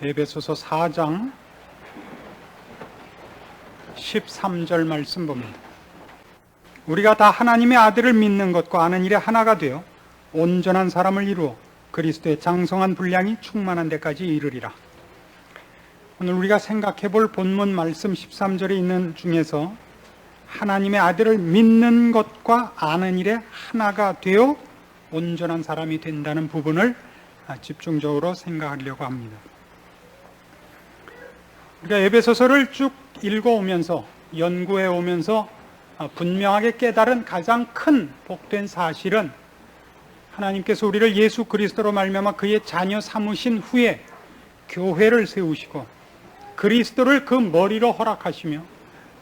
에베소서 4장 13절 말씀 봅니다. 우리가 다 하나님의 아들을 믿는 것과 아는 일에 하나가 되어 온전한 사람을 이루어 그리스도의 장성한 분량이 충만한 데까지 이르리라. 오늘 우리가 생각해 볼 본문 말씀 13절에 있는 중에서 하나님의 아들을 믿는 것과 아는 일에 하나가 되어 온전한 사람이 된다는 부분을 집중적으로 생각하려고 합니다. 우리가 에베소서를 쭉 읽어오면서 연구해 오면서 분명하게 깨달은 가장 큰 복된 사실은 하나님께서 우리를 예수 그리스도로 말미암아 그의 자녀 삼으신 후에 교회를 세우시고 그리스도를 그 머리로 허락하시며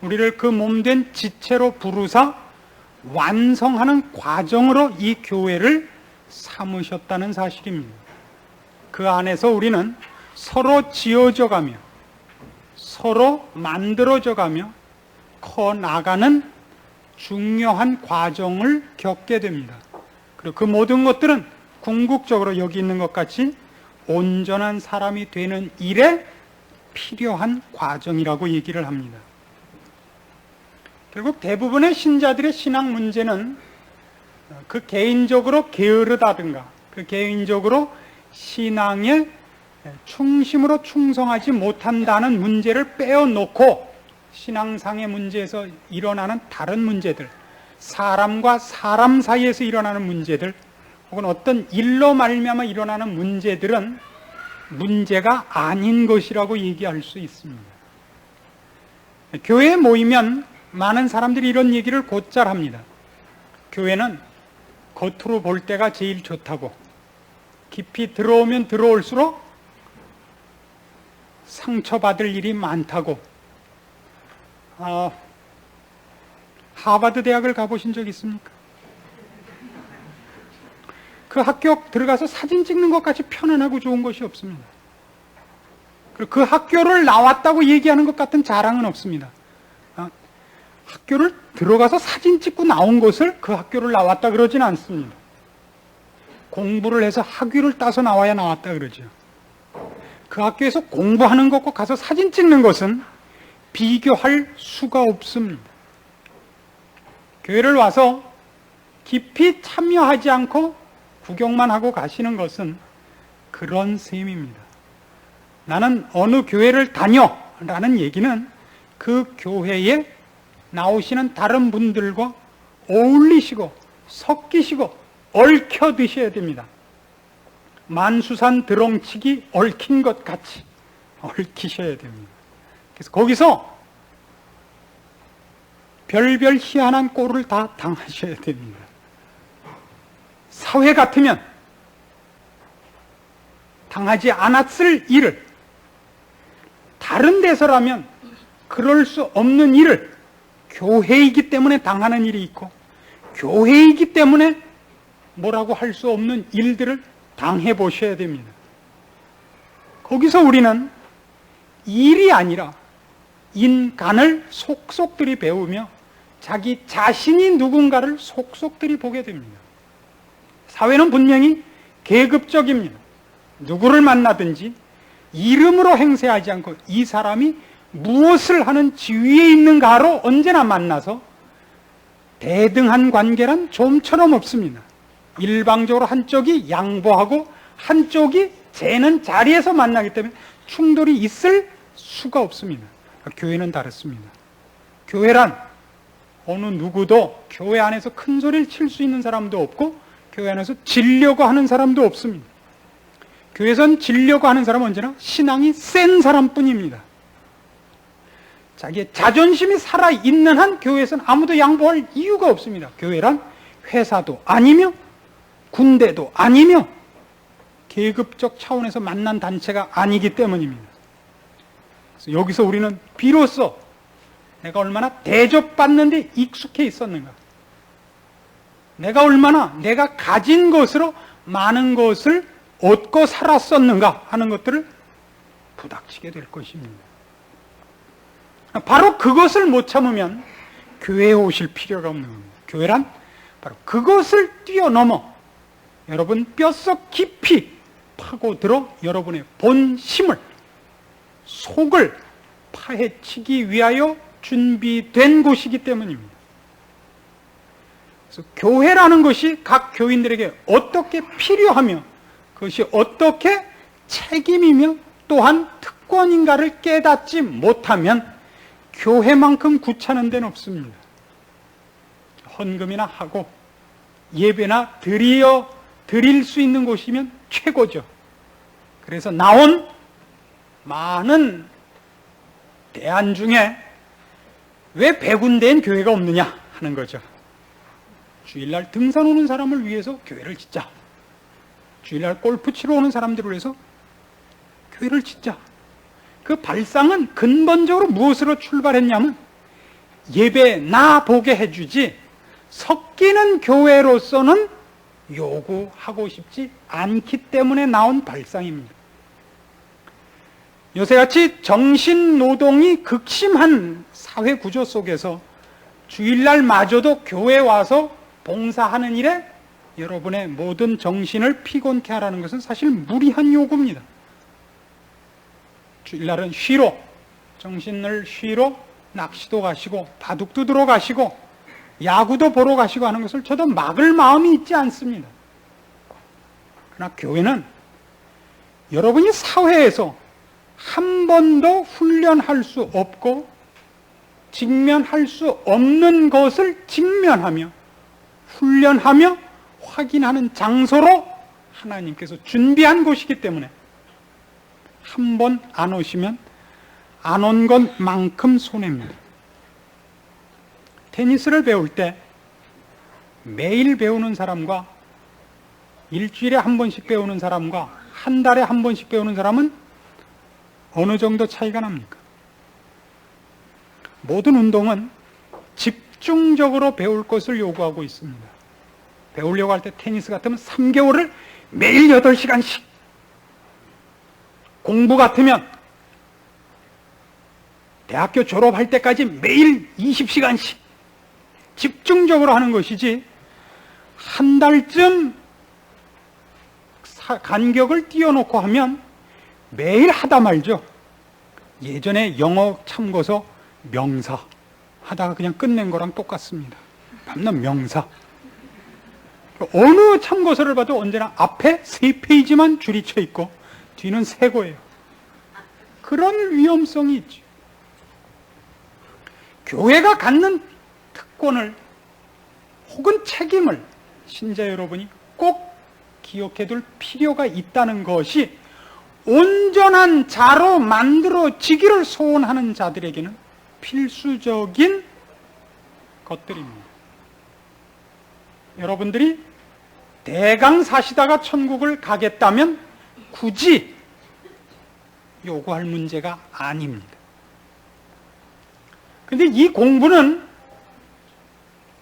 우리를 그 몸된 지체로 부르사 완성하는 과정으로 이 교회를 삼으셨다는 사실입니다. 그 안에서 우리는 서로 지어져 가며 서로 만들어져 가며 커 나가는 중요한 과정을 겪게 됩니다. 그리고 그 모든 것들은 궁극적으로 여기 있는 것 같이 온전한 사람이 되는 일에 필요한 과정이라고 얘기를 합니다. 결국 대부분의 신자들의 신앙 문제는 그 개인적으로 게으르다든가 그 개인적으로 신앙에 충심으로 충성하지 못한다는 문제를 빼어놓고 신앙상의 문제에서 일어나는 다른 문제들, 사람과 사람 사이에서 일어나는 문제들 혹은 어떤 일로 말미암아 일어나는 문제들은 문제가 아닌 것이라고 얘기할 수 있습니다. 교회에 모이면 많은 사람들이 이런 얘기를 곧잘 합니다. 교회는 겉으로 볼 때가 제일 좋다고, 깊이 들어오면 들어올수록 상처받을 일이 많다고. 하버드 대학을 가보신 적 있습니까? 그 학교 들어가서 사진 찍는 것까지 편안하고 좋은 것이 없습니다. 그리고 그 학교를 나왔다고 얘기하는 것 같은 자랑은 없습니다. 학교를 들어가서 사진 찍고 나온 것을 그 학교를 나왔다 그러지는 않습니다. 공부를 해서 학위를 따서 나와야 나왔다 그러죠. 그 학교에서 공부하는 것과 가서 사진 찍는 것은 비교할 수가 없습니다. 교회를 와서 깊이 참여하지 않고 구경만 하고 가시는 것은 그런 셈입니다. 나는 어느 교회를 다녀 라는 얘기는 그 교회에 나오시는 다른 분들과 어울리시고 섞이시고 얽혀 드셔야 됩니다. 만수산 드렁치기 얽힌 것 같이 얽히셔야 됩니다. 그래서 거기서 별별 희한한 꼴을 다 당하셔야 됩니다. 사회 같으면 당하지 않았을 일을, 다른 데서라면 그럴 수 없는 일을 교회이기 때문에 당하는 일이 있고, 교회이기 때문에 뭐라고 할 수 없는 일들을 당해 보셔야 됩니다. 거기서 우리는 일이 아니라 인간을 속속들이 배우며 자기 자신이 누군가를 속속들이 보게 됩니다. 사회는 분명히 계급적입니다. 누구를 만나든지 이름으로 행세하지 않고 이 사람이 무엇을 하는 지위에 있는가로 언제나 만나서 대등한 관계란 좀처럼 없습니다. 일방적으로 한쪽이 양보하고 한쪽이 재는 자리에서 만나기 때문에 충돌이 있을 수가 없습니다. 교회는 다릅니다. 교회란 어느 누구도 교회 안에서 큰 소리를 칠 수 있는 사람도 없고 교회 안에서 지려고 하는 사람도 없습니다. 교회에선 지려고 하는 사람은 언제나 신앙이 센 사람뿐입니다. 자기의 자존심이 살아있는 한 교회에서는 아무도 양보할 이유가 없습니다. 교회란 회사도 아니며 군대도 아니며 계급적 차원에서 만난 단체가 아니기 때문입니다. 그래서 여기서 우리는 비로소 내가 얼마나 대접받는 데 익숙해 있었는가, 내가 얼마나 내가 가진 것으로 많은 것을 얻고 살았었는가 하는 것들을 부닥치게 될 것입니다. 바로 그것을 못 참으면 교회에 오실 필요가 없는 겁니다. 교회란 바로 그것을 뛰어넘어 여러분 뼛속 깊이 파고들어 여러분의 본심을 속을 파헤치기 위하여 준비된 곳이기 때문입니다. 그래서 교회라는 것이 각 교인들에게 어떻게 필요하며 그것이 어떻게 책임이며 또한 특권인가를 깨닫지 못하면 교회만큼 구차한 데는 없습니다. 헌금이나 하고 예배나 드릴 수 있는 곳이면 최고죠. 그래서 나온 많은 대안 중에 왜 100군데엔 교회가 없느냐 하는 거죠. 주일날 등산 오는 사람을 위해서 교회를 짓자. 주일날 골프 치러 오는 사람들을 위해서 교회를 짓자. 그 발상은 근본적으로 무엇으로 출발했냐면 예배 나 보게 해주지 섞이는 교회로서는 요구하고 싶지 않기 때문에 나온 발상입니다. 요새같이 정신노동이 극심한 사회 구조 속에서 주일날마저도 교회에 와서 봉사하는 일에 여러분의 모든 정신을 피곤케 하라는 것은 사실 무리한 요구입니다. 주일날은 쉬러, 정신을 쉬러 낚시도 가시고 바둑도 들어가시고 야구도 보러 가시고 하는 것을 저도 막을 마음이 있지 않습니다. 그러나 교회는 여러분이 사회에서 한 번도 훈련할 수 없고 직면할 수 없는 것을 직면하며 훈련하며 확인하는 장소로 하나님께서 준비한 곳이기 때문에 한 번 안 오시면 안 온 것만큼 손해입니다. 테니스를 배울 때 매일 배우는 사람과 일주일에 한 번씩 배우는 사람과 한 달에 한 번씩 배우는 사람은 어느 정도 차이가 납니까? 모든 운동은 집중적으로 배울 것을 요구하고 있습니다. 배우려고 할 때 테니스 같으면 3개월을 매일 8시간씩, 공부 같으면 대학교 졸업할 때까지 매일 20시간씩 집중적으로 하는 것이지 한 달쯤 간격을 띄워놓고 하면 매일 하다 말죠. 예전에 영어 참고서 명사 하다가 그냥 끝낸 거랑 똑같습니다. 밤낮 명사. 어느 참고서를 봐도 언제나 앞에 3페이지만 줄이 쳐 있고 뒤는 새 거예요. 그런 위험성이 있죠. 교회가 갖는 특권을 혹은 책임을 신자 여러분이 꼭 기억해둘 필요가 있다는 것이 온전한 자로 만들어지기를 소원하는 자들에게는 필수적인 것들입니다. 여러분들이 대강 사시다가 천국을 가겠다면 굳이 요구할 문제가 아닙니다. 근데 이 공부는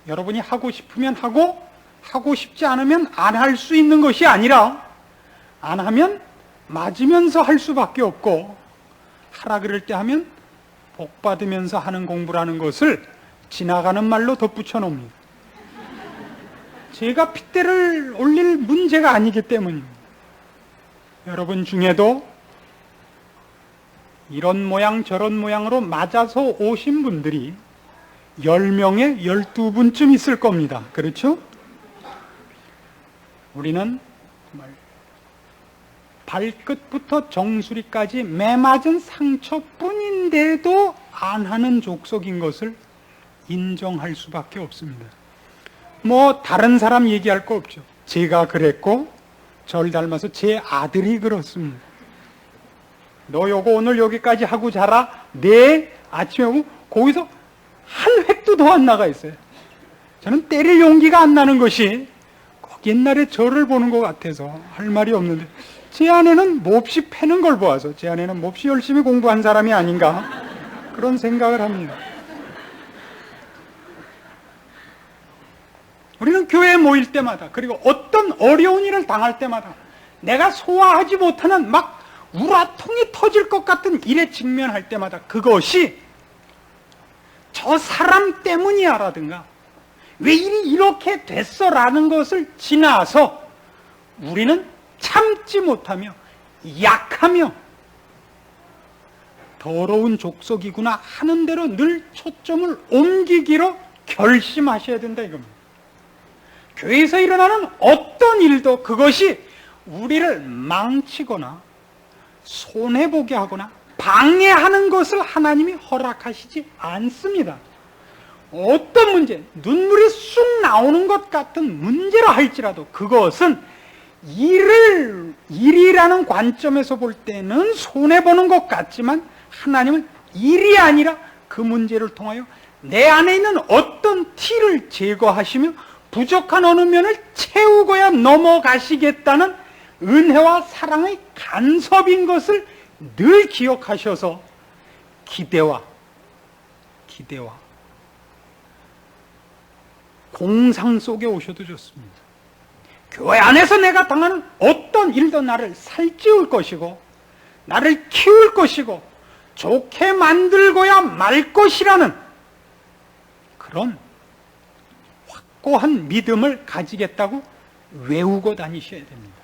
여러분이 하고 싶으면 하고, 하고 싶지 않으면 안 할 수 있는 것이 아니라 안 하면 맞으면서 할 수밖에 없고 하라 그럴 때 하면 복 받으면서 하는 공부라는 것을 지나가는 말로 덧붙여 놓습니다. 제가 핏대를 올릴 문제가 아니기 때문입니다. 여러분 중에도 이런 모양 저런 모양으로 맞아서 오신 분들이 10명에 12분쯤 있을 겁니다. 그렇죠? 우리는 정말 발끝부터 정수리까지 매맞은 상처뿐인데도 안 하는 족속인 것을 인정할 수밖에 없습니다. 뭐 다른 사람 얘기할 거 없죠. 제가 그랬고 저를 닮아서 제 아들이 그렇습니다. 너 요거 오늘 여기까지 하고 자라. 내일 아침에 오고 거기서 한 획도 더 안 나가 있어요. 저는 때릴 용기가 안 나는 것이 꼭 옛날에 저를 보는 것 같아서 할 말이 없는데 제 아내는 몹시 패는 걸 보아서 제 아내는 몹시 열심히 공부한 사람이 아닌가 그런 생각을 합니다. 우리는 교회에 모일 때마다 그리고 어떤 어려운 일을 당할 때마다 내가 소화하지 못하는 막 우라통이 터질 것 같은 일에 직면할 때마다 그것이 저 사람 때문이야 라든가 왜 일이 이렇게 됐어 라는 것을 지나서 우리는 참지 못하며 약하며 더러운 족속이구나 하는 대로 늘 초점을 옮기기로 결심하셔야 된다 이겁니다. 교회에서 일어나는 어떤 일도 그것이 우리를 망치거나 손해보게 하거나 방해하는 것을 하나님이 허락하시지 않습니다. 어떤 문제, 눈물이 쑥 나오는 것 같은 문제라 할지라도 그것은 일이라는 관점에서 볼 때는 손해보는 것 같지만 하나님은 일이 아니라 그 문제를 통하여 내 안에 있는 어떤 티를 제거하시며 부족한 어느 면을 채우고야 넘어가시겠다는 은혜와 사랑의 간섭인 것을 늘 기억하셔서 기대와 공상 속에 오셔도 좋습니다. 교회 안에서 내가 당하는 어떤 일도 나를 살찌울 것이고 나를 키울 것이고 좋게 만들고야 말 것이라는 그런 확고한 믿음을 가지겠다고 외우고 다니셔야 됩니다.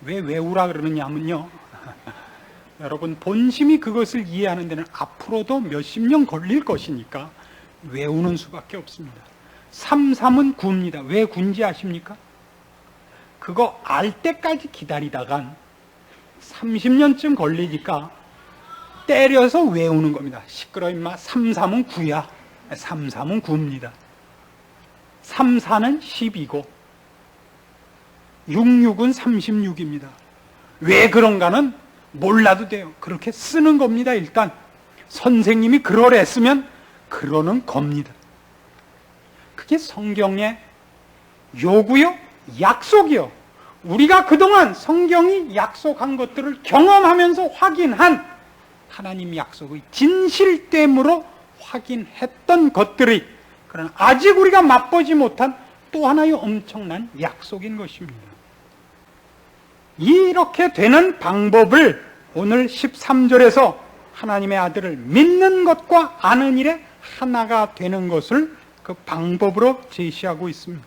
왜 외우라 그러느냐면요, 여러분 본심이 그것을 이해하는 데는 앞으로도 몇십 년 걸릴 것이니까 외우는 수밖에 없습니다. 3:3은 9입니다. 왜 9인지 아십니까? 그거 알 때까지 기다리다간 30년쯤 걸리니까 때려서 외우는 겁니다. 시끄러 임마. 3:3은 9야. 3:3은 9입니다. 3:4는 10이고 6:6은 36입니다. 왜 그런가는 몰라도 돼요. 그렇게 쓰는 겁니다. 일단 선생님이 그러랬으면 그러는 겁니다. 그게 성경의 요구요, 약속이요. 우리가 그동안 성경이 약속한 것들을 경험하면서 확인한 하나님 약속의 진실됨으로 확인했던 것들이, 그러나 아직 우리가 맛보지 못한 또 하나의 엄청난 약속인 것입니다. 이렇게 되는 방법을 오늘 13절에서 하나님의 아들을 믿는 것과 아는 일에 하나가 되는 것을 그 방법으로 제시하고 있습니다.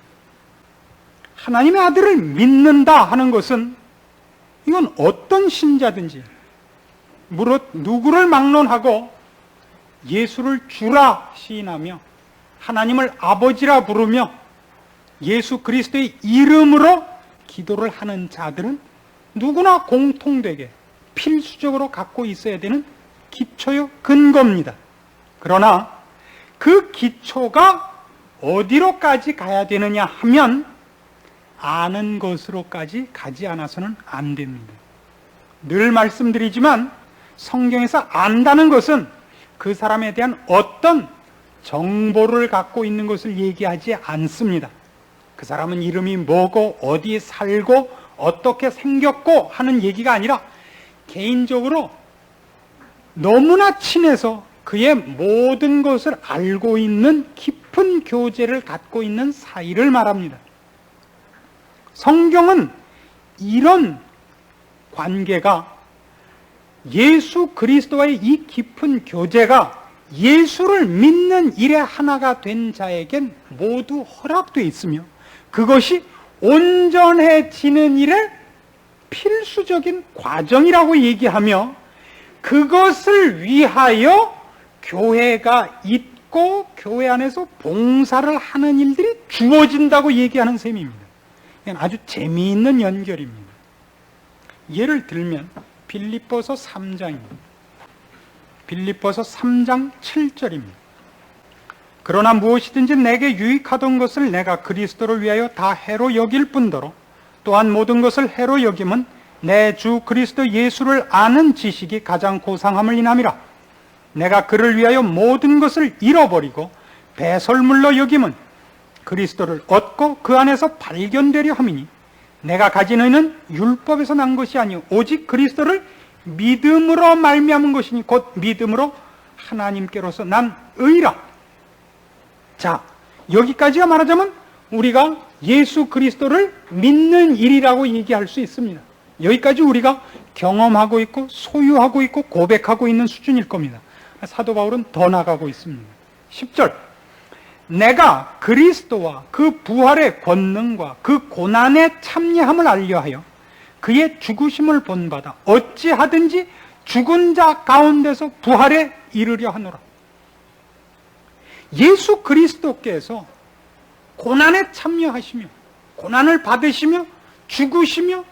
하나님의 아들을 믿는다 하는 것은 이건 어떤 신자든지 무릇 누구를 막론하고 예수를 주라 시인하며 하나님을 아버지라 부르며 예수 그리스도의 이름으로 기도를 하는 자들은 누구나 공통되게 필수적으로 갖고 있어야 되는 기초요, 근거입니다. 그러나 그 기초가 어디로까지 가야 되느냐 하면 아는 것으로까지 가지 않아서는 안 됩니다. 늘 말씀드리지만 성경에서 안다는 것은 그 사람에 대한 어떤 정보를 갖고 있는 것을 얘기하지 않습니다. 그 사람은 이름이 뭐고 어디에 살고 어떻게 생겼고 하는 얘기가 아니라 개인적으로 너무나 친해서 그의 모든 것을 알고 있는 깊은 교제를 갖고 있는 사이를 말합니다. 성경은 이런 관계가, 예수 그리스도와의 이 깊은 교제가 예수를 믿는 일에 하나가 된 자에겐 모두 허락되어 있으며 그것이 온전해지는 일의 필수적인 과정이라고 얘기하며 그것을 위하여 교회가 있고 교회 안에서 봉사를 하는 일들이 주어진다고 얘기하는 셈입니다. 이건 아주 재미있는 연결입니다. 예를 들면 빌립보서 3장입니다. 빌립보서 3장 7절입니다. 그러나 무엇이든지 내게 유익하던 것을 내가 그리스도를 위하여 다 해로 여길 뿐더러 또한 모든 것을 해로 여김은 내 주 그리스도 예수를 아는 지식이 가장 고상함을 인함이라. 내가 그를 위하여 모든 것을 잃어버리고 배설물로 여김은 그리스도를 얻고 그 안에서 발견되려 함이니 내가 가진 의는 율법에서 난 것이 아니오 오직 그리스도를 믿음으로 말미암은 것이니 곧 믿음으로 하나님께로서 난 의라. 자, 여기까지가 말하자면 우리가 예수 그리스도를 믿는 일이라고 얘기할 수 있습니다. 여기까지 우리가 경험하고 있고 소유하고 있고 고백하고 있는 수준일 겁니다. 사도 바울은 더 나가고 있습니다. 10절, 내가 그리스도와 그 부활의 권능과 그 고난의 참여함을 알려하여 그의 죽으심을 본받아 어찌하든지 죽은 자 가운데서 부활에 이르려 하노라. 예수 그리스도께서 고난에 참여하시며 고난을 받으시며 죽으시며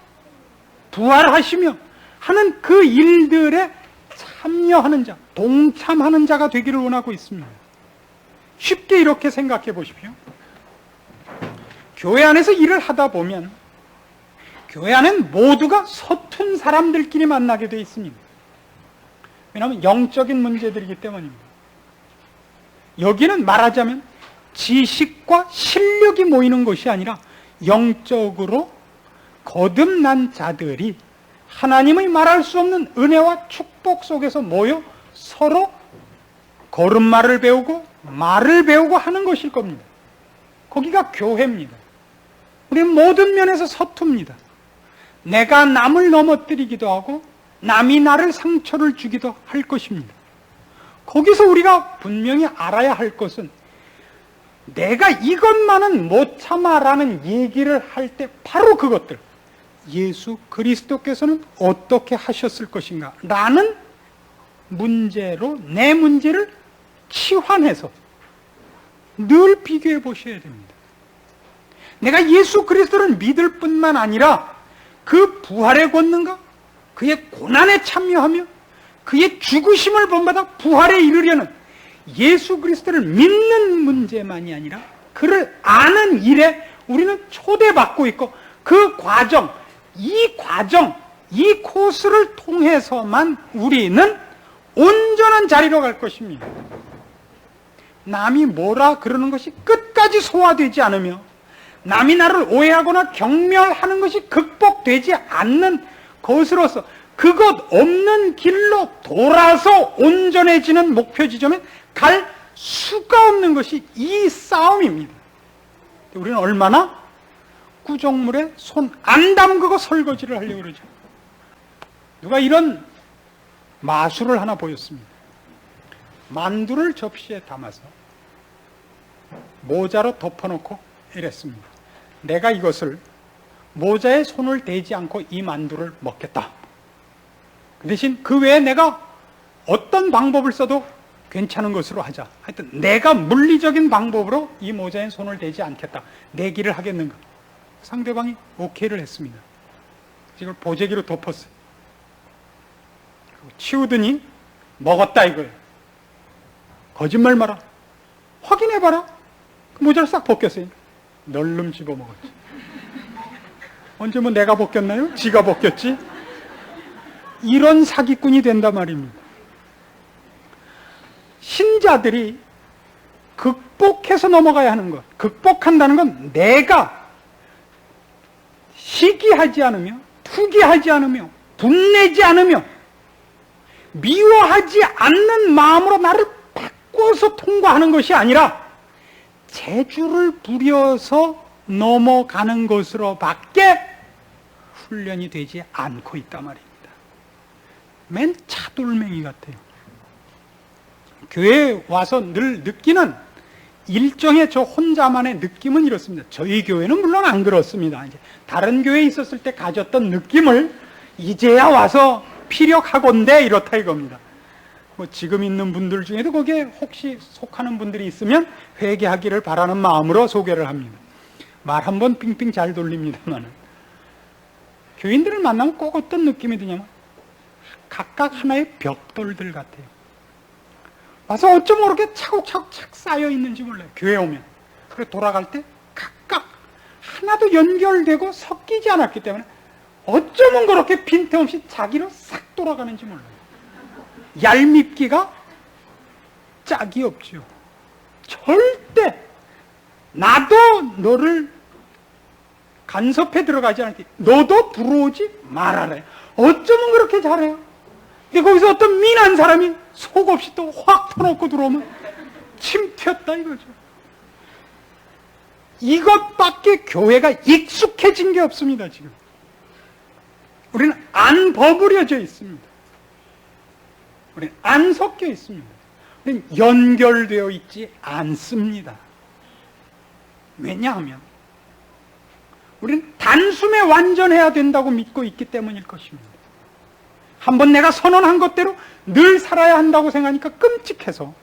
부활하시며 하는 그 일들에 참여하는 자, 동참하는 자가 되기를 원하고 있습니다. 쉽게 이렇게 생각해 보십시오. 교회 안에서 일을 하다 보면 교회 안엔 모두가 서툰 사람들끼리 만나게 되어 있습니다. 왜냐하면 영적인 문제들이기 때문입니다. 여기는 말하자면 지식과 실력이 모이는 것이 아니라 영적으로 거듭난 자들이 하나님의 말할 수 없는 은혜와 축복 속에서 모여 서로 걸음마를 배우고 말을 배우고 하는 것일 겁니다. 거기가 교회입니다. 우리는 모든 면에서 서툽니다. 내가 남을 넘어뜨리기도 하고 남이 나를 상처를 주기도 할 것입니다. 거기서 우리가 분명히 알아야 할 것은 내가 이것만은 못 참아라는 얘기를 할 때 바로 그것들, 예수 그리스도께서는 어떻게 하셨을 것인가 라는 문제로 내 문제를 치환해서 늘 비교해 보셔야 됩니다. 내가 예수 그리스도를 믿을 뿐만 아니라 그 부활의 권능과 그의 고난에 참여하며 그의 죽으심을 본받아 부활에 이르려는 예수 그리스도를 믿는 문제만이 아니라 그를 아는 일에 우리는 초대받고 있고 그 과정, 이 코스를 통해서만 우리는 온전한 자리로 갈 것입니다. 남이 뭐라 그러는 것이 끝까지 소화되지 않으며 남이 나를 오해하거나 경멸하는 것이 극복되지 않는 것으로서 그것 없는 길로 돌아서 온전해지는 목표 지점에 갈 수가 없는 것이 이 싸움입니다. 우리는 얼마나 구정물에 손 안 담그고 설거지를 하려고 그러죠. 누가 이런 마술을 하나 보였습니다. 만두를 접시에 담아서 모자로 덮어놓고 이랬습니다. 내가 이것을 모자에 손을 대지 않고 이 만두를 먹겠다. 그 대신 그 외에 내가 어떤 방법을 써도 괜찮은 것으로 하자. 하여튼 내가 물리적인 방법으로 이 모자에 손을 대지 않겠다. 내기를 하겠는가. 상대방이 오케이를 했습니다. 이걸 보재기로 덮었어요. 치우더니 먹었다 이거예요. 거짓말 마라. 확인해봐라. 그 모자를 싹 벗겼어요. 널름 집어먹었지. 언제 뭐 내가 벗겼나요? 지가 벗겼지. 이런 사기꾼이 된단 말입니다. 신자들이 극복해서 넘어가야 하는 것, 극복한다는 건 내가 시기하지 않으며 투기하지 않으며 분내지 않으며 미워하지 않는 마음으로 나를 바꿔서 통과하는 것이 아니라 재주를 부려서 넘어가는 것으로밖에 훈련이 되지 않고 있단 말입니다. 맨 차돌맹이 같아요. 교회에 와서 늘 느끼는 일종의 저 혼자만의 느낌은 이렇습니다. 저희 교회는 물론 안 그렇습니다. 이제 다른 교회에 있었을 때 가졌던 느낌을 이제야 와서 피력하건대 이렇다 이겁니다. 뭐 지금 있는 분들 중에도 거기에 혹시 속하는 분들이 있으면 회개하기를 바라는 마음으로 소개를 합니다. 말 한번 빙빙 잘 돌립니다만 교인들을 만나면 꼭 어떤 느낌이 드냐면 각각 하나의 벽돌들 같아요. 와서 어쩜 모르게 차곡차곡 쌓여 있는지 몰라요. 교회 오면. 그래 돌아갈 때 각각 하나도 연결되고 섞이지 않았기 때문에 어쩌면 그렇게 빈틈없이 자기로 싹 돌아가는지 몰라요. 얄밉기가 짝이 없죠. 절대 나도 너를 간섭해 들어가지 않을게. 너도 들어오지 말아라. 어쩌면 그렇게 잘해요. 근데 거기서 어떤 미난 사람이 속 없이 또 확 터놓고 들어오면 침 튀었다 이거죠. 이것밖에 교회가 익숙해진 게 없습니다. 지금 우리는 안 버무려져 있습니다. 우리는 안 섞여 있습니다. 우리는 연결되어 있지 않습니다. 왜냐하면 우리는 단숨에 완전해야 된다고 믿고 있기 때문일 것입니다. 한번 내가 선언한 것대로 늘 살아야 한다고 생각하니까 끔찍해서,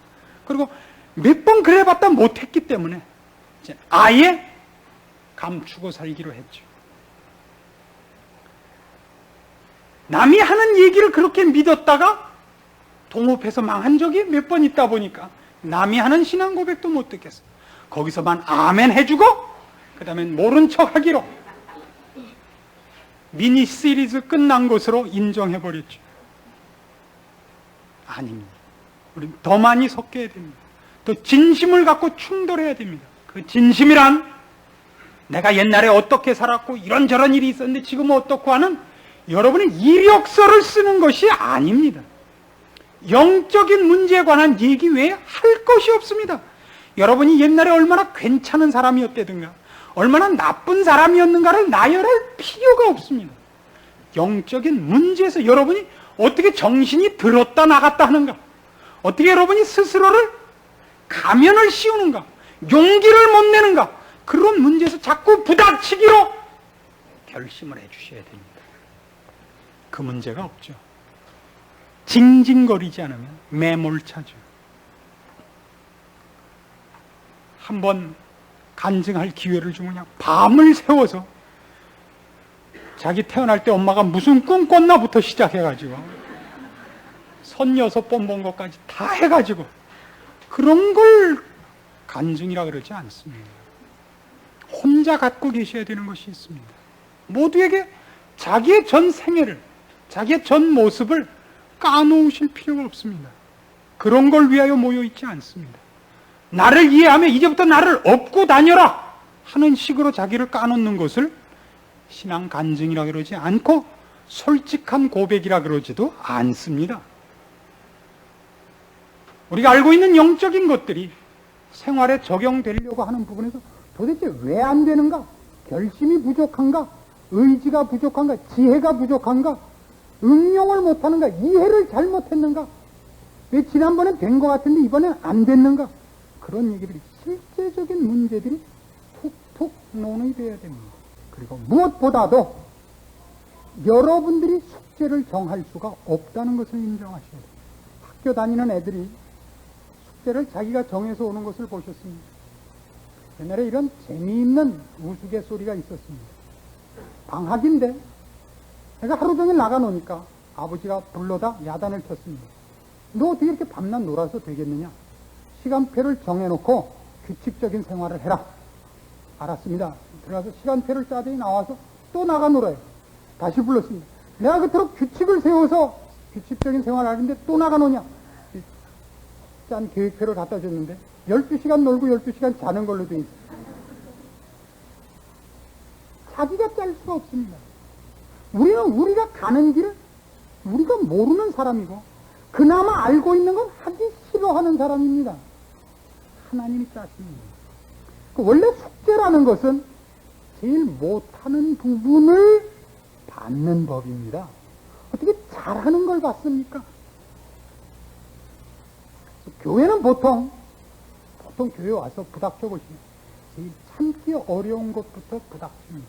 그리고 몇 번 그래봤다 못했기 때문에 이제 아예 감추고 살기로 했죠. 남이 하는 얘기를 그렇게 믿었다가 동업해서 망한 적이 몇 번 있다 보니까 남이 하는 신앙 고백도 못 듣겠어. 거기서만 아멘 해주고 그 다음엔 모른 척 하기로 미니 시리즈 끝난 것으로 인정해버렸죠. 아닙니다. 우리는 더 많이 섞여야 됩니다. 또 진심을 갖고 충돌해야 됩니다. 그 진심이란 내가 옛날에 어떻게 살았고 이런저런 일이 있었는데 지금은 어떻고 하는 여러분의 이력서를 쓰는 것이 아닙니다. 영적인 문제에 관한 얘기 외에 할 것이 없습니다. 여러분이 옛날에 얼마나 괜찮은 사람이었다든가 얼마나 나쁜 사람이었는가를 나열할 필요가 없습니다. 영적인 문제에서 여러분이 어떻게 정신이 들었다 나갔다 하는가, 어떻게 여러분이 스스로를 가면을 씌우는가, 용기를 못 내는가, 그런 문제에서 자꾸 부닥치기로 결심을 해주셔야 됩니다. 그 문제가 없죠. 징징거리지 않으면 매몰차죠. 한번 간증할 기회를 주면 그냥 밤을 새워서 자기 태어날 때 엄마가 무슨 꿈 꿨나부터 시작해가지고 선 6번 본 것까지 다 해가지고 그런 걸 간증이라 그러지 않습니다. 혼자 갖고 계셔야 되는 것이 있습니다. 모두에게 자기의 전 생애를, 자기의 전 모습을 까놓으실 필요가 없습니다. 그런 걸 위하여 모여있지 않습니다. 나를 이해하며 이제부터 나를 업고 다녀라 하는 식으로 자기를 까놓는 것을 신앙 간증이라 그러지 않고 솔직한 고백이라 그러지도 않습니다. 우리가 알고 있는 영적인 것들이 생활에 적용되려고 하는 부분에서 도대체 왜 안 되는가? 결심이 부족한가? 의지가 부족한가? 지혜가 부족한가? 응용을 못하는가? 이해를 잘못했는가? 왜 지난번엔 된 것 같은데 이번엔 안 됐는가? 그런 얘기들이, 실제적인 문제들이 툭툭 논의되어야 됩니다. 그리고 무엇보다도 여러분들이 숙제를 정할 수가 없다는 것을 인정하셔야 돼요. 학교 다니는 애들이 숙제를 자기가 정해서 오는 것을 보셨습니다. 옛날에 이런 재미있는 우스갯소리가 있었습니다. 방학인데 내가 하루 종일 나가노니까 아버지가 불러다 야단을 쳤습니다. 너 어떻게 이렇게 밤낮 놀아서 되겠느냐? 시간표를 정해놓고 규칙적인 생활을 해라. 알았습니다. 들어가서 시간표를 짜더니 나와서 또 나가 놀아요. 다시 불렀습니다. 내가 그토록 규칙을 세워서 규칙적인 생활을 하는데 또 나가 노냐? 짠 계획표를 갖다 줬는데 12시간 놀고 12시간 자는 걸로 돼 있어요. 자기가 짤 수가 없습니다. 우리는 우리가 가는 길을 우리가 모르는 사람이고 그나마 알고 있는 건 하기 싫어하는 사람입니다. 하나님이 짜십니다. 원래 숙제라는 것은 제일 못하는 부분을 받는 법입니다. 어떻게 잘하는 걸 받습니까? 교회는 보통 교회 와서 부닥쳐 보시면 제일 참기 어려운 것부터 부닥칩니다.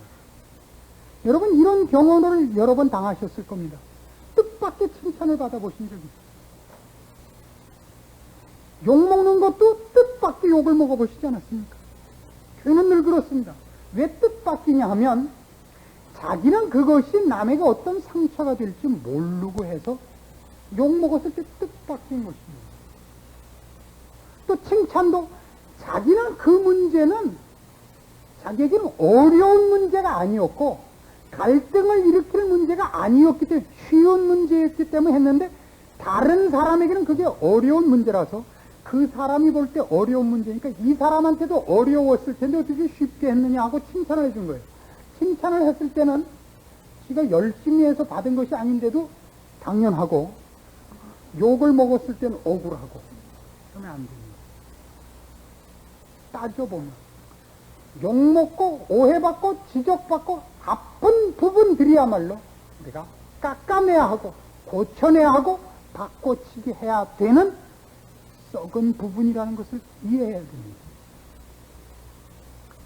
여러분 이런 경험을 여러 번 당하셨을 겁니다. 뜻밖의 칭찬을 받아보신 적이 있어요. 욕먹는 것도 뜻밖의 욕을 먹어보시지 않았습니까? 교회는 늘 그렇습니다. 왜 뜻밖이냐 하면 자기는 그것이 남에게 어떤 상처가 될지 모르고 해서 욕먹었을 때 뜻밖인 것입니다. 또 칭찬도 자기는 그 문제는 자기에게는 어려운 문제가 아니었고 갈등을 일으킬 문제가 아니었기 때문에 쉬운 문제였기 때문에 했는데 다른 사람에게는 그게 어려운 문제라서 그 사람이 볼 때 어려운 문제니까 이 사람한테도 어려웠을 텐데 어떻게 쉽게 했느냐 하고 칭찬을 해준 거예요. 칭찬을 했을 때는 지가 열심히 해서 받은 것이 아닌데도 당연하고 욕을 먹었을 때는 억울하고 그러면 안 됩니다. 따져보면 욕먹고 오해받고 지적받고 아픈 부분들이야말로 우리가 깎아내야 하고 고쳐내야 하고 바꿔치기 해야 되는 썩은 부분이라는 것을 이해해야 됩니다.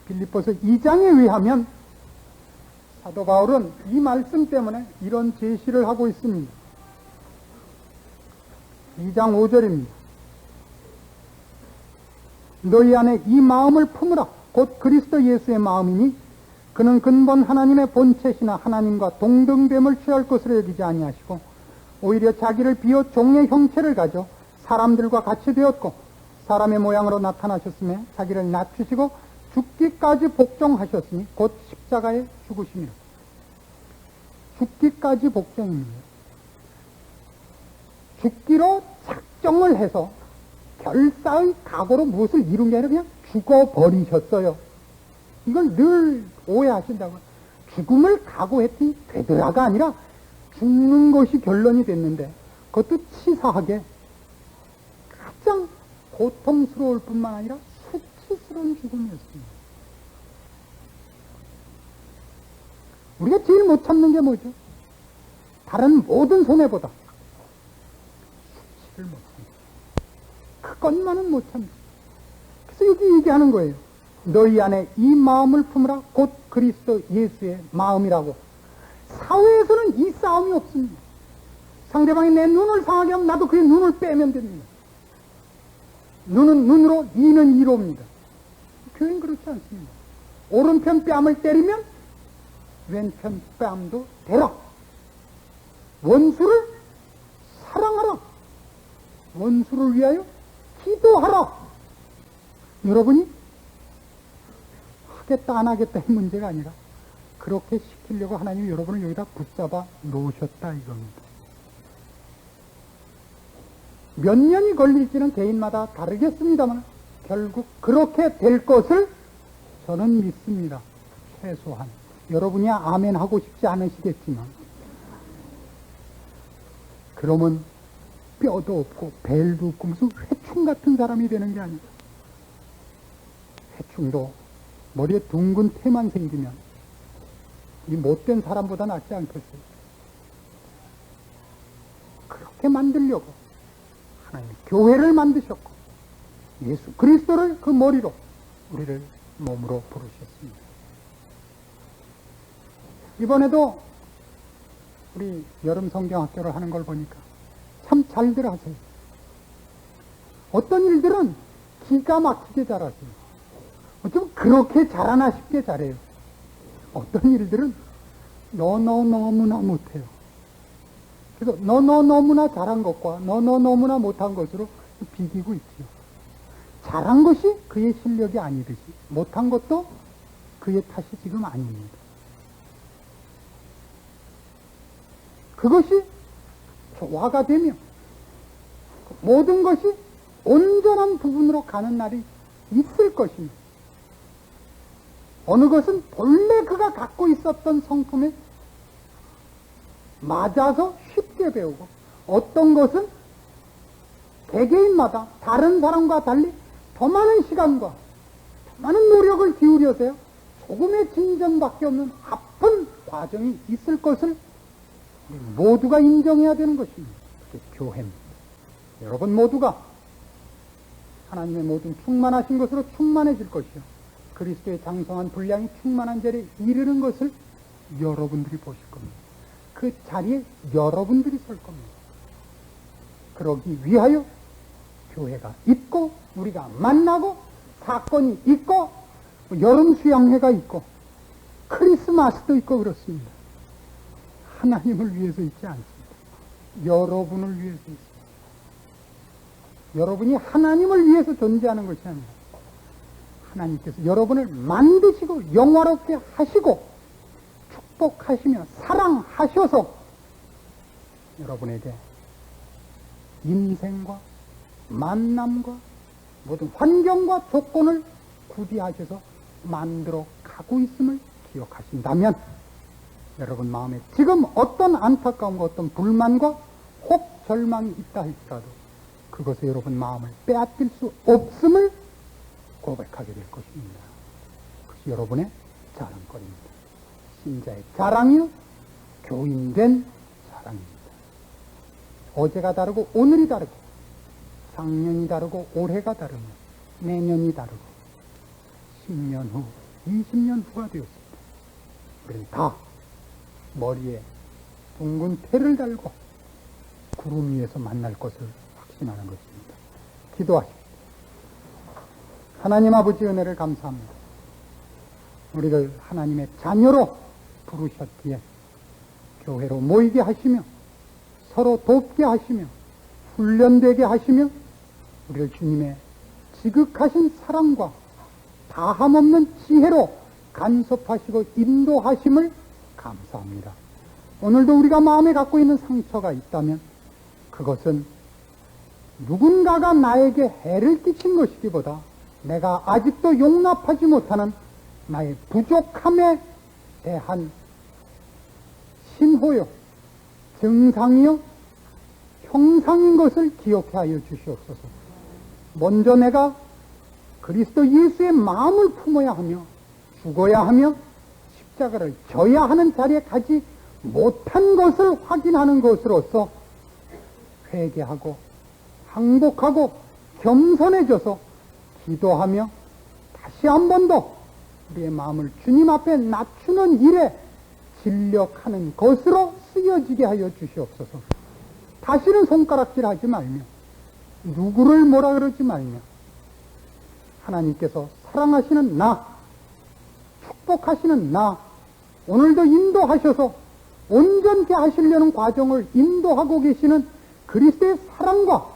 빌립보서 2장에 의하면 사도 바울은 이 말씀 때문에 이런 제시를 하고 있습니다. 2장 5절입니다. 너희 안에 이 마음을 품으라. 곧 그리스도 예수의 마음이니 그는 근본 하나님의 본체시나 하나님과 동등됨을 취할 것으로 여기지 아니하시고 오히려 자기를 비워 종의 형체를 가져 사람들과 같이 되었고 사람의 모양으로 나타나셨으며 자기를 낮추시고 죽기까지 복종하셨으니 곧 십자가에 죽으심이라. 죽기까지 복종입니다. 죽기로 작정을 해서 결사의 각오로 무엇을 이룬 게 아니라 그냥 죽어버리셨어요. 이걸 늘 오해하신다고요. 죽음을 각오했더니 되더라가 아니라 죽는 것이 결론이 됐는데 그것도 치사하게 가장 고통스러울 뿐만 아니라 수치스러운 죽음이었습니다. 우리가 제일 못 참는 게 뭐죠? 다른 모든 손해보다 수치를 못 참는, 그것만은 못 참는. 그래서 여기 얘기하는 거예요. 너희 안에 이 마음을 품으라. 곧 그리스도 예수의 마음이라고. 사회에서는 이 싸움이 없습니다. 상대방이 내 눈을 상하게 하면 나도 그의 눈을 빼면 됩니다. 눈은 눈으로, 이는 이로입니다. 교회는 그렇지 않습니다. 오른편 뺨을 때리면 왼편 뺨도 대라. 원수를 사랑하라. 원수를 위하여 기도하라. 여러분이 하겠다 안 하겠다의 문제가 아니라 그렇게 시키려고 하나님이 여러분을 여기다 붙잡아 놓으셨다 이겁니다. 몇 년이 걸릴지는 개인마다 다르겠습니다만 결국 그렇게 될 것을 저는 믿습니다. 최소한. 여러분이 아멘 하고 싶지 않으시겠지만 그러면 뼈도 없고 벨도 없고 무슨 회충 같은 사람이 되는 게 아니라, 회충도 머리에 둥근 태만 생기면 이 못된 사람보다 낫지 않겠어요? 그렇게 만들려고 하나님 교회를 만드셨고 예수 그리스도를 그 머리로 우리를 몸으로 부르셨습니다. 이번에도 우리 여름 성경학교를 하는 걸 보니까 참 잘들 하세요. 어떤 일들은 기가 막히게 잘하세요. 어쩌면 그렇게 잘하나 싶게 잘해요. 어떤 일들은 너무나 못해요. 그래서 너무나 잘한 것과 너무나 못한 것으로 비기고 있지요. 잘한 것이 그의 실력이 아니듯이 못한 것도 그의 탓이 지금 아닙니다. 그것이 조화가 되며 모든 것이 온전한 부분으로 가는 날이 있을 것입니다. 어느 것은 본래 그가 갖고 있었던 성품에 맞아서 쉽게 배우고, 어떤 것은 개개인마다 다른 사람과 달리 더 많은 시간과 더 많은 노력을 기울여서요 조금의 진전밖에 없는 아픈 과정이 있을 것을 모두가 인정해야 되는 것입니다. 그게 교회입니다. 여러분 모두가 하나님의 모든 충만하신 것으로 충만해질 것이요 그리스도의 장성한 분량이 충만한 자리에 이르는 것을 여러분들이 보실 겁니다. 그 자리에 여러분들이 설 겁니다. 그러기 위하여 교회가 있고 우리가 만나고 사건이 있고 여름 수양회가 있고 크리스마스도 있고 그렇습니다. 하나님을 위해서 있지 않습니다. 여러분을 위해서 있습니다. 여러분이 하나님을 위해서 존재하는 것이 아니라 하나님께서 여러분을 만드시고 영화롭게 하시고 축복하시며 사랑하셔서 여러분에게 인생과 만남과 모든 환경과 조건을 구비하셔서 만들어 가고 있음을 기억하신다면 여러분 마음에 지금 어떤 안타까움과 어떤 불만과 혹 절망이 있다 할지라도 그것에 여러분 마음을 빼앗길 수 없음을 고백하게 될 것입니다. 그것이 여러분의 자랑거리입니다. 신자의 자랑이요 교인된 자랑입니다. 어제가 다르고 오늘이 다르고 작년이 다르고 올해가 다르며 내년이 다르고 10년 후 20년 후가 되었습니다. 우리는 다 머리에 둥근 태를 달고 구름 위에서 만날 것을 확신하는 것입니다. 기도하십시오. 하나님 아버지 은혜를 감사합니다. 우리를 하나님의 자녀로 부르셨기에 교회로 모이게 하시며 서로 돕게 하시며 훈련되게 하시며 우리를 주님의 지극하신 사랑과 다함없는 지혜로 간섭하시고 인도하심을 감사합니다. 오늘도 우리가 마음에 갖고 있는 상처가 있다면 그것은 누군가가 나에게 해를 끼친 것이기보다 내가 아직도 용납하지 못하는 나의 부족함에 대한 신호요, 증상이요, 형상인 것을 기억해 하여 주시옵소서. 먼저 내가 그리스도 예수의 마음을 품어야 하며 죽어야 하며 십자가를 져야 하는 자리에 가지 못한 것을 확인하는 것으로서 회개하고 항복하고 겸손해져서 기도하며 다시 한 번 더 우리의 마음을 주님 앞에 낮추는 일에 진력하는 것으로 쓰여지게 하여 주시옵소서. 다시는 손가락질하지 말며 누구를 뭐라 그러지 말며 하나님께서 사랑하시는 나, 축복하시는 나, 오늘도 인도하셔서 온전케 하시려는 과정을 인도하고 계시는 그리스도의 사랑과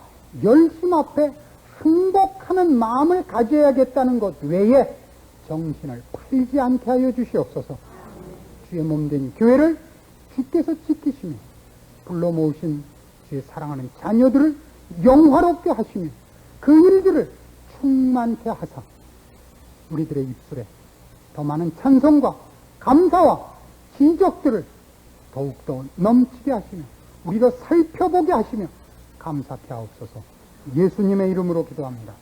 열심 앞에 항복하는 마음을 가져야겠다는 것 외에 정신을 팔지 않게 하여 주시옵소서. 주의 몸된 교회를 주께서 지키시며 불러 모으신 주의 사랑하는 자녀들을 영화롭게 하시며 그 일들을 충만케 하사 우리들의 입술에 더 많은 찬송과 감사와 기적들을 더욱더 넘치게 하시며 우리가 살펴보게 하시며 감사케 하옵소서. 예수님의 이름으로 기도합니다.